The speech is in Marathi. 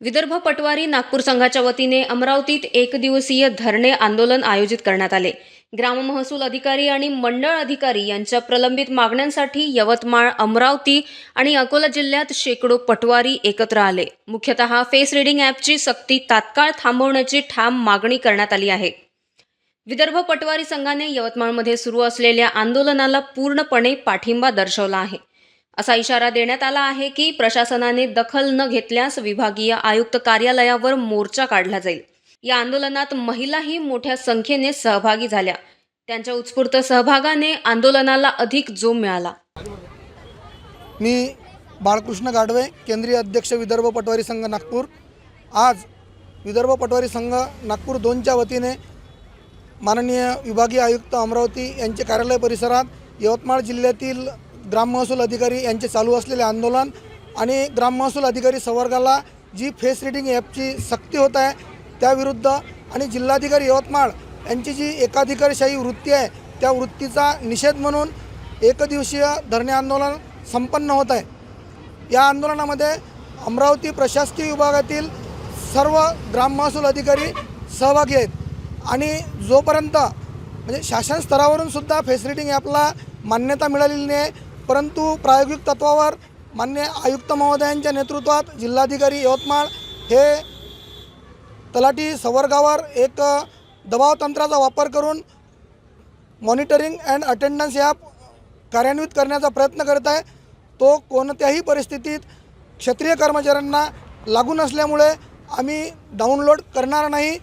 विदर्भ पटवारी नागपूर संघाच्या वतीने अमरावतीत एकदिवसीय धरणे आंदोलन आयोजित करण्यात आले। ग्राममहसूल अधिकारी आणि मंडळ अधिकारी यांच्या प्रलंबित मागण्यांसाठी यवतमाळ, अमरावती आणि अकोला जिल्ह्यात शेकडो पटवारी एकत्र आले। मुख्यतः फेस रीडिंग ॲपची सक्ती तात्काळ थांबवण्याची ठाम मागणी करण्यात आली आहे। विदर्भ पटवारी संघाने यवतमाळमध्ये सुरू असलेल्या आंदोलनाला पूर्णपणे पाठिंबा दर्शवला आहे। असा इशारा देण्यात आला आहे की प्रशासनाने दखल न घेतल्यास विभागीय आयुक्त कार्यालयावर मोर्चा काढला जाईल। या आंदोलनात महिलाही मोठ्या संख्येने सहभागी झाल्या। त्यांच्या उत्स्फूर्त सहभागाने आंदोलनाला अधिक जोम मिळाला। मी बाळकृष्ण गाढवे, केंद्रीय अध्यक्ष विदर्भ पटवारी संघ नागपूर। आज विदर्भ पटवारी संघ नागपूर 2च्या वतीने माननीय विभागीय आयुक्त अमरावती यांचे कार्यालय परिसरात यवतमाळ जिल्ह्यातील ग्राम महसूल अधिकारी यांचे चालू असलेले आंदोलन आणि ग्राम महसूल अधिकारी संवर्गाला जी फेस रीडिंग ॲपची सक्ती होत आहे त्याविरुद्ध आणि जिल्हाधिकारी यवतमाळ यांची जी एकाधिकारशाही वृत्ती आहे त्या वृत्तीचा निषेध म्हणून एकदिवसीय धरणे आंदोलन संपन्न होत आहे। या आंदोलनामध्ये अमरावती प्रशासकीय विभागातील सर्व ग्राम महसूल अधिकारी सहभागी आहेत आणि जोपर्यंत म्हणजे शासन स्तरावरून सुद्धा फेस रीडिंग ॲपला मान्यता मिळालेली नाही, परंतु प्रायोगिक तत्वावर मान्य आयुक्त महोदयांच्या नेतृत्वात जिल्हाधिकारी यवतमाळ हे तलाठी संवर्गावर एक दबाव तंत्राचा वापर करून मॉनिटरिंग अँड अटेंडन्स ॲप कार्यान्वित करण्याचा प्रयत्न करत आहे। तो कोणत्याही परिस्थितीत क्षेत्रीय कर्मचाऱ्यांना लागू नसल्यामुळे आम्ही डाउनलोड करणार नाही